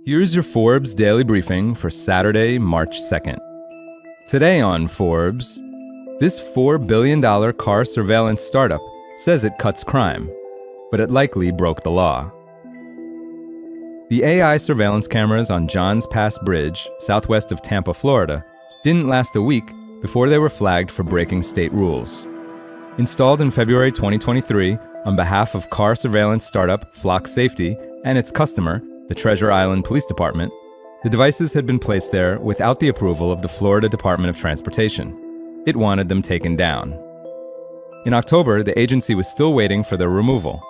Here's your Forbes Daily Briefing for Saturday, March 2nd. Today on Forbes, this $4 billion car surveillance startup says it cuts crime, but it likely broke the law. The AI surveillance cameras on Johns Pass Bridge, southwest of Tampa, Florida, didn't last a week before they were flagged for breaking state rules. Installed in February 2023 on behalf of car surveillance startup Flock Safety and its customer, the Treasure Island Police Department, the devices had been placed there without the approval of the Florida Department of Transportation. It wanted them taken down. In October, the agency was still waiting for their removal.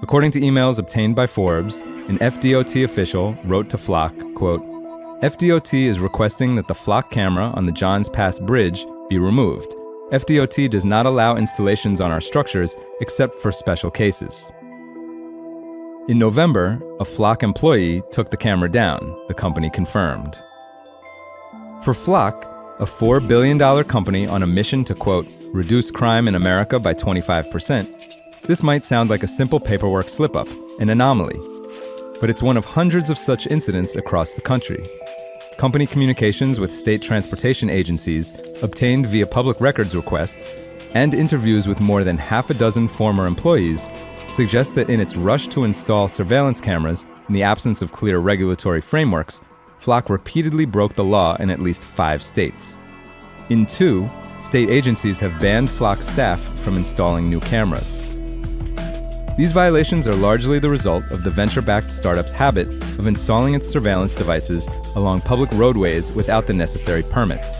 According to emails obtained by Forbes, an FDOT official wrote to Flock, quote, "FDOT is requesting that the Flock camera on the Johns Pass Bridge be removed. FDOT does not allow installations on our structures except for special cases." In November, a Flock employee took the camera down, the company confirmed. For Flock, a $4 billion company on a mission to, quote, "reduce crime in America by 25%, this might sound like a simple paperwork slip-up, an anomaly. But it's one of hundreds of such incidents across the country. Company communications with state transportation agencies obtained via public records requests and interviews with more than half a dozen former employees suggest that in its rush to install surveillance cameras in the absence of clear regulatory frameworks, Flock repeatedly broke the law in at least 5 states. In 2, state agencies have banned Flock staff from installing new cameras. These violations are largely the result of the venture-backed startup's habit of installing its surveillance devices along public roadways without the necessary permits.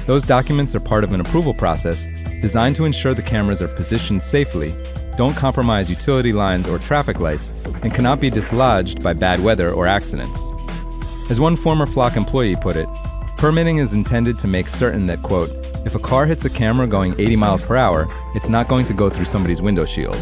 Those documents are part of an approval process designed to ensure the cameras are positioned safely, don't compromise utility lines or traffic lights, and cannot be dislodged by bad weather or accidents. As one former Flock employee put it, permitting is intended to make certain that, quote, "if a car hits a camera going 80 miles per hour, it's not going to go through somebody's window shield."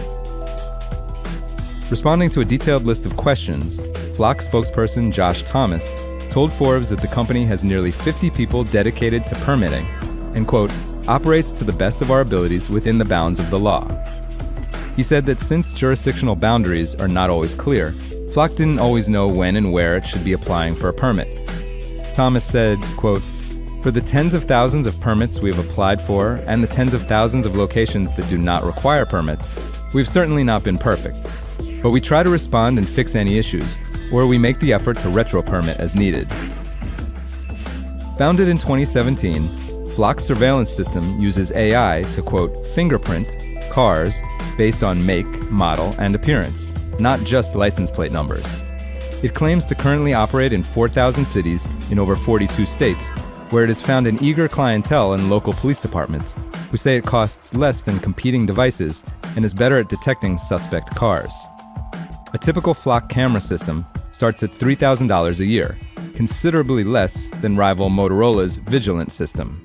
Responding to a detailed list of questions, Flock spokesperson Josh Thomas told Forbes that the company has nearly 50 people dedicated to permitting and, quote, "operates to the best of our abilities within the bounds of the law." He said that since jurisdictional boundaries are not always clear, Flock didn't always know when and where it should be applying for a permit. Thomas said, quote, "For the tens of thousands of permits we have applied for and the tens of thousands of locations that do not require permits, we've certainly not been perfect. But we try to respond and fix any issues, or we make the effort to retro-permit as needed." Founded in 2017, Flock's surveillance system uses AI to, quote, "fingerprint" cars based on make, model, and appearance, not just license plate numbers. It claims to currently operate in 4,000 cities in over 42 states, where it has found an eager clientele in local police departments, who say it costs less than competing devices and is better at detecting suspect cars. A typical Flock camera system starts at $3,000 a year, considerably less than rival Motorola's Vigilant system.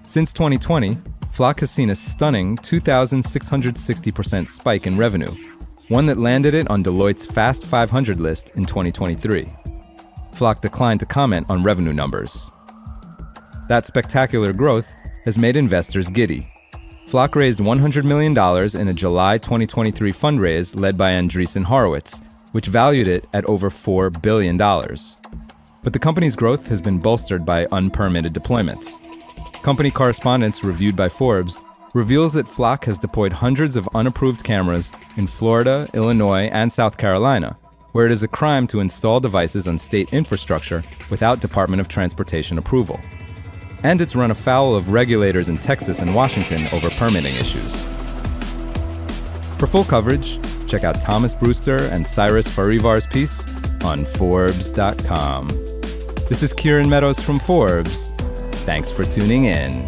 Since 2020, Flock has seen a stunning 2,660% spike in revenue, one that landed it on Deloitte's Fast 500 list in 2023. Flock declined to comment on revenue numbers. That spectacular growth has made investors giddy. Flock raised $100 million in a July 2023 fundraise led by Andreessen Horowitz, which valued it at over $4 billion. But the company's growth has been bolstered by unpermitted deployments. Company correspondence reviewed by Forbes reveals that Flock has deployed hundreds of unapproved cameras in Florida, Illinois, and South Carolina, where it is a crime to install devices on state infrastructure without Department of Transportation approval. And it's run afoul of regulators in Texas and Washington over permitting issues. For full coverage, check out Thomas Brewster and Cyrus Farivar's piece on Forbes.com. This is Kieran Meadows from Forbes. Thanks for tuning in.